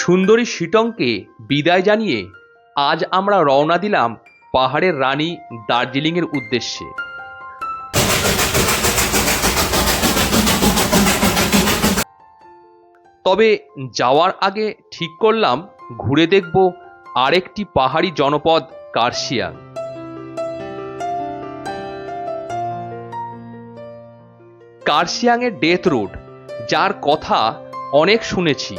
সুন্দরী শিটংকে বিদায় জানিয়ে আজ আমরা রওনা দিলাম পাহাড়ের রানী দার্জিলিংয়ের উদ্দেশ্যে। তবে যাওয়ার আগে ঠিক করলাম ঘুরে দেখব আরেকটি পাহাড়ি জনপদ কার্শিয়াং। কার্শিয়াংয়ের ডেথ রোড, যার কথা অনেক শুনেছি।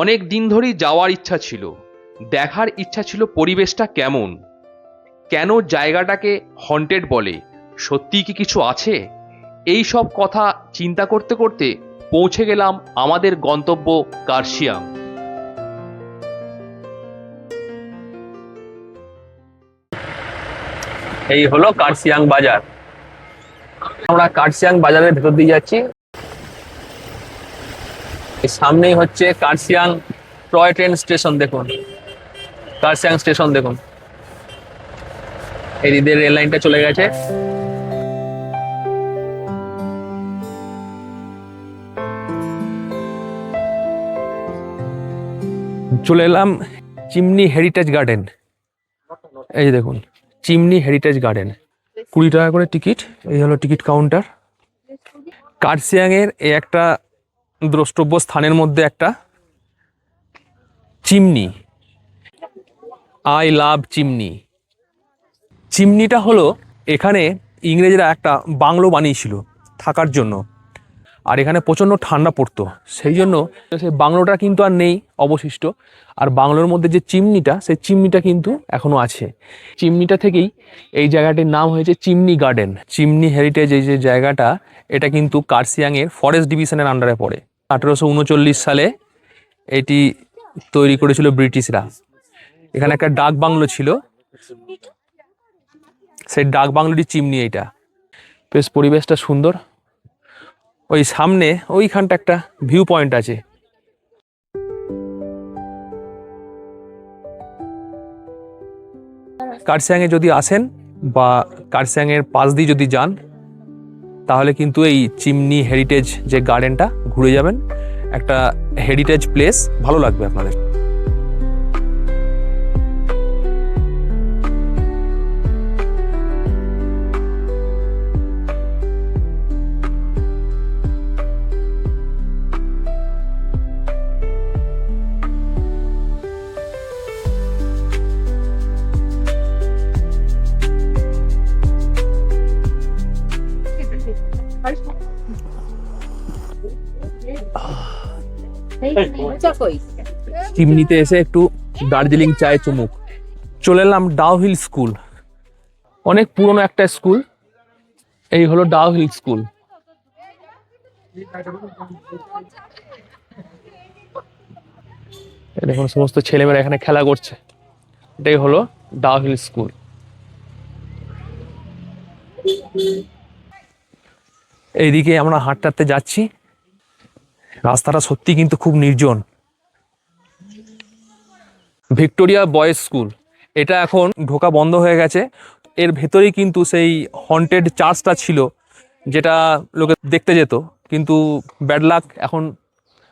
অনেক দিন ধরেই যাওয়ার ইচ্ছা ছিল, দেখার ইচ্ছা ছিল পরিবেশটা কেমন, কেন জায়গাটাকে হন্টেড বলে, সত্যিই কি কিছু আছে। এই সব কথা চিন্তা করতে করতে পৌঁছে গেলাম আমাদের গন্তব্য কার্শিয়াং। এই হলো কার্শিয়াং বাজার। আমরা কার্শিয়াং বাজারের ভেতর দিয়ে যাচ্ছি। সামনেই হচ্ছে কার্শিয়াং টয় ট্রেন স্টেশন। দেখুন কার্শিয়াং স্টেশন, দেখুন এদিকে রেল লাইনটা চলে গেছে। চলে এলাম চিমনি হেরিটেজ গার্ডেন। এই যে দেখুন চিমনি হেরিটেজ গার্ডেন, 20 টাকা করে টিকিট। এই হলো টিকিট কাউন্টার। কার্শিয়াংয়ের এই একটা দ্রষ্টব্য স্থানের মধ্যে একটা চিমনি, আই লাভ চিমনি। চিমনিটা হলো এখানে ইংরেজরা একটা বাংলো বানিয়েছিল থাকার জন্য, আর এখানে প্রচণ্ড ঠান্ডা পড়তো, সেই জন্য সেই বাংলোটা কিন্তু আর নেই অবশিষ্ট। আর বাংলোর মধ্যে যে চিমনিটা, সেই চিমনিটা কিন্তু এখনো আছে। চিমনিটা থেকেই এই জায়গাটির নাম হয়েছে চিমনি গার্ডেন। চিমনি হেরিটেজ এই যে জায়গাটা, এটা কিন্তু কার্শিয়াংয়ের ফরেস্ট ডিভিশনের আন্ডারে পড়ে। 1839 সালে এটি তৈরি করেছিল ব্রিটিশরা। এখানে একটা ডাক বাংলো ছিল, সেই ডাক বাংলোটি চিমনি। এইটা বেশ পরিবেশটা সুন্দর। ওই সামনে ওইখানটা একটা ভিউ পয়েন্ট আছে। কার্শিয়াংয়ে যদি আসেন বা কার্শিয়াংয়ের পাশ দিয়ে যদি যান, তাহলে কিন্তু এই চিমনি হেরিটেজ যে গার্ডেনটা ঘুরে যাবেন। একটা হেরিটেজ প্লেস, ভালো লাগবে আপনাদের। চিমনিতে এসে একটু দার্জিলিং চায়ে চুমুক। চলে এলাম ডাউ হিল স্কুল, অনেক পুরনো একটা স্কুল। এই হলো ডাউ হিল স্কুল। দেখুন সমস্ত ছেলেমেয়েরা এখানে খেলা করছে। এটাই হলো ডাউ হিল স্কুল। এইদিকে আমরা হাঁটতে হাঁটতে যাচ্ছি। রাস্তাটা সত্যি কিন্তু খুব নির্জন। ভিক্টোরিয়া বয়েজ স্কুল, এটা এখন ঢোকা বন্ধ হয়ে গেছে। এর ভেতরেই কিন্তু সেই হন্টেড চার্চটা ছিল, যেটা লোকে দেখতে যেত, কিন্তু ব্যাড লাক এখন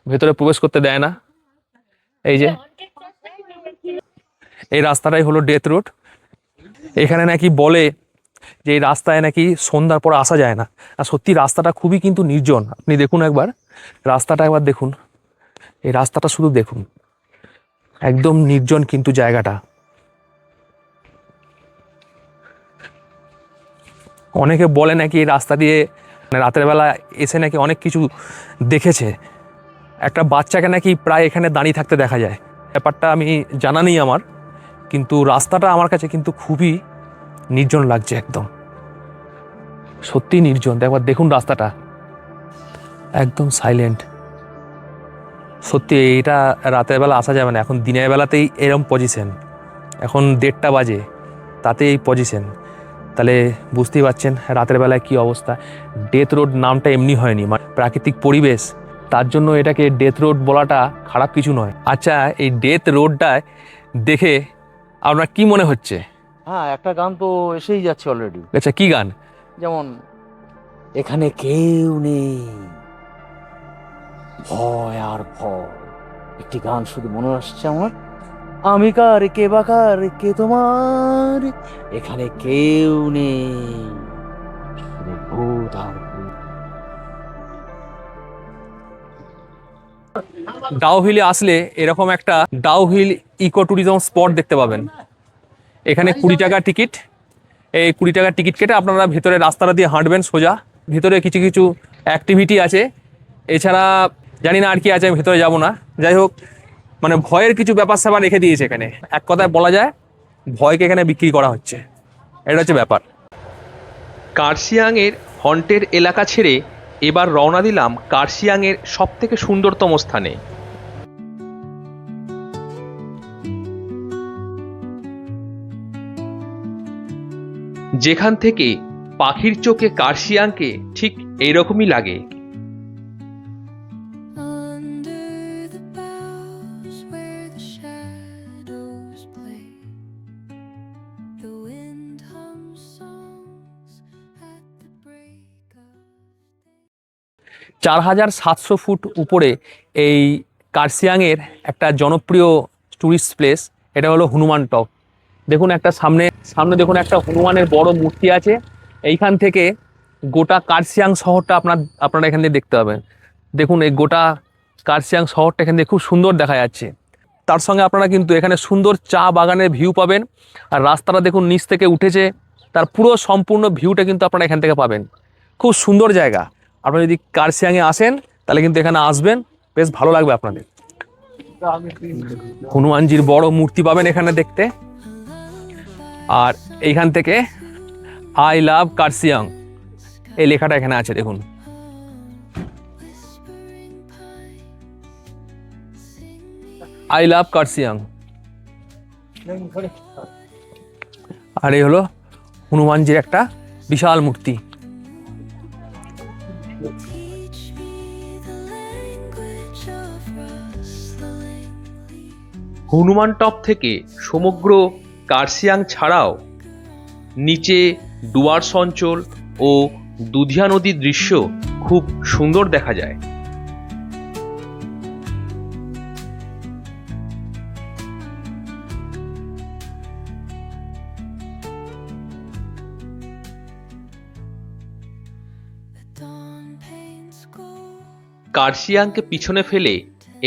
ভেতরে প্রবেশ করতে দেয় না। এই যে এই রাস্তাটাই হলো ডেথ রোড। এখানে নাকি বলে যে এই রাস্তায় নাকি সন্ধ্যার পর আসা যায় না। আর সত্যি রাস্তাটা খুবই কিন্তু নির্জন। আপনি দেখুন একবার রাস্তাটা, একবার দেখুন এই রাস্তাটা, শুধু দেখুন একদম নির্জন কিন্তু জায়গাটা। অনেকে বলে নাকি এই রাস্তা দিয়ে রাতের বেলা এসে নাকি অনেক কিছু দেখেছে। একটা বাচ্চাকে নাকি প্রায় এখানে দাঁড়িয়ে থাকতে দেখা যায়। ব্যাপারটা আমি জানা নেই আমার, কিন্তু রাস্তাটা আমার কাছে কিন্তু খুবই নির্জন লাগছে। একদম সত্যি নির্জন। একবার দেখুন রাস্তাটা একদম সাইলেন্ট। সত্যি এটা রাতের বেলা আসা যাবে না। এখন দিনের বেলাতেই এরম পজিশন, এখন 1:30 বাজে, তাতে এই পজিশন। তাহলে বুঝতেই পারছেন রাতের বেলায় কি অবস্থা। ডেথ রোড নামটা এমনি হয়নি, মানে প্রাকৃতিক পরিবেশ, তার জন্য এটাকে ডেথ রোড বলাটা খারাপ কিছু নয়। আচ্ছা, এই ডেথ রোডটায় দেখে আপনার কি মনে হচ্ছে? হ্যাঁ, একটা গান তো এসেই যাচ্ছে অলরেডি। আচ্ছা, কি গান? যেমন এখানে কেউ নেই, ভয় আর ভয়। একটি গান শুধু মনে আসছে আমার, আমি কার কে বাকার কে তোমার, এখানে কেউ নেই, শুধু ভূত আর ভূত। ডাউহিলে আসলে এরকম একটা ডাউহিল ইকো ট্যুরিজম স্পট দেখতে পাবেন। এখানে 20 টাকা টিকিট। এই 20 টাকার টিকিট কেটে আপনারা ভেতরে রাস্তাটা দিয়ে হাঁটবেন সোজা। ভিতরে কিছু কিছু অ্যাক্টিভিটি আছে, এছাড়া জানি না আর কি আছে, আমি ভেতরে যাব না। যাই হোক, মানে ভয়ের কিছু ব্যাপার স্যাপার রেখে দিয়েছে এখানে। এক কথায় বলা যায় ভয়কে এখানে বিক্রি করা হচ্ছে, এটা হচ্ছে ব্যাপার। কার্শিয়াংয়ের হন্টেড এলাকা ছেড়ে এবার রওনা দিলাম কার্শিয়াংয়ের সবথেকে সুন্দরতম স্থানে। যেখান থেকে পাখির চোখে কার্শিয়াংকে ঠিক এইরকমই লাগে। Under the boughs where the shadows play, the wind hums songs at the break of day. 4700 foot উপরে এই কার্শিয়াংয়ের একটা জনপ্রিয় টুরিস্ট প্লেস, এটা হলো হনুমান টপ। দেখুন একটা সামনে দেখুন একটা হনুমানের বড় মূর্তি আছে। এইখান থেকে গোটা কার্শিয়াং শহরটা আপনারা এখান থেকে দেখতে পাবেন। দেখুন এই গোটা কার্শিয়াং শহরটা এখান থেকে খুব সুন্দর দেখা যাচ্ছে। তার সঙ্গে আপনারা কিন্তু এখানে সুন্দর চা বাগানের ভিউ পাবেন। আর রাস্তাটা দেখুন নিচ থেকে উঠেছে, তার পুরো সম্পূর্ণ ভিউটা কিন্তু আপনারা এখান থেকে পাবেন। খুব সুন্দর জায়গা। আপনারা যদি কার্শিয়াংয়ে আসেন তাহলে কিন্তু এখানে আসবেন, বেশ ভালো লাগবে আপনাদের। হনুমানজির বড় মূর্তি পাবেন এখানে দেখতে। আর এইখান থেকে আই লাভ কার্শিয়াং এই লেখাটা এখানে আছে দেখুন। I love Kurseong. আর এই হলো হনুমানজির একটা বিশাল মূর্তি। Teach me the language of rustling leaves. Hanuman top থেকে সমগ্র কার্শিয়াং ছাড়াও নিচে ডুয়ার্স অঞ্চল ও দুধিয়া নদীর দৃশ্য খুব সুন্দর দেখা যায়। The dawn paints gold. কার্শিয়াংকে পিছনে ফেলে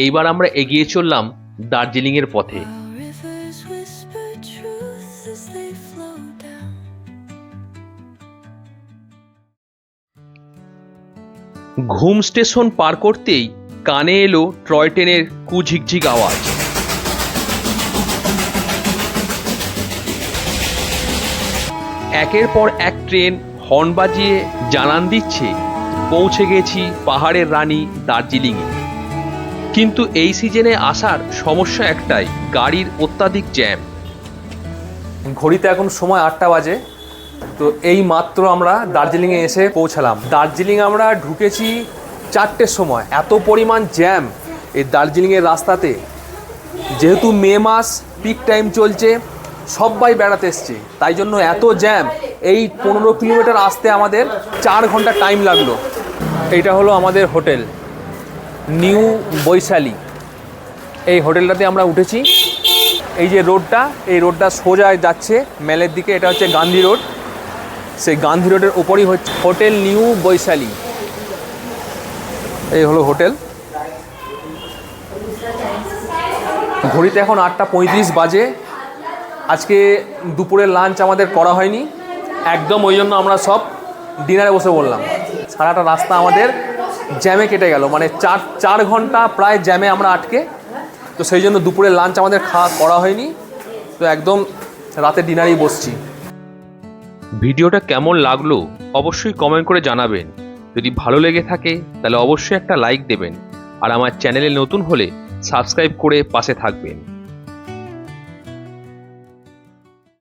এইবার আমরা এগিয়ে চললাম দার্জিলিংয়ের পথে। While rivers whisper truth as they flow down. ঘুম স্টেশন পার করতেই কানে এলো টয় ট্রেনের কুঝিকঝিক আওয়াজ। একের পর এক ট্রেন হর্ন বাজিয়ে জানান দিচ্ছে পৌঁছে গেছি পাহাড়ের রানী দার্জিলিংয়ে। কিন্তু এই সিজনে আসার সমস্যা একটাই, গাড়ির অত্যাধিক জ্যাম। ঘড়িতে এখন সময় 8টা বাজে। তো এই মাত্র আমরা দার্জিলিংয়ে এসে পৌঁছালাম। দার্জিলিং আমরা ঢুকেছি 4টের সময়। এত পরিমাণ জ্যাম এই দার্জিলিংয়ের রাস্তাতে। যেহেতু মে মাস, পিক টাইম চলছে, সবাই বেড়াতে এসছে, তাই জন্য এত জ্যাম। এই 15 কিলোমিটার আসতে আমাদের 4 ঘন্টা টাইম লাগলো। এইটা হলো আমাদের হোটেল নিউ বৈশালী। এই হোটেলটাতে আমরা উঠেছি। এই যে রোডটা, এই রোডটা সোজা যাচ্ছে মেলের দিকে, এটা হচ্ছে গান্ধী রোড। সেই গান্ধী রোডের ওপরই হচ্ছে হোটেল নিউ বৈশালী। এই হলো হোটেল। ঘড়িতে এখন 8টা 35 বাজে। আজকে দুপুরের লাঞ্চ আমাদের করা হয়নি একদম, ওই জন্য আমরা সব ডিনারে বসে বললাম। সারাটা রাস্তা আমাদের জ্যামে কেটে গেল, মানে 4 ঘন্টা প্রায় জ্যামে আমরা আটকে। তো সেই জন্য দুপুরের লাঞ্চ আমাদের খাওয়া করা হয়নি, তো একদম রাতে ডিনারেই বসছি। ভিডিওটা কেমন লাগলো অবশ্যই কমেন্ট করে জানাবেন। যদি ভালো লেগে থাকে তাহলে অবশ্যই একটা লাইক দেবেন, আর আমার চ্যানেলে নতুন হলে সাবস্ক্রাইব করে পাশে থাকবেন।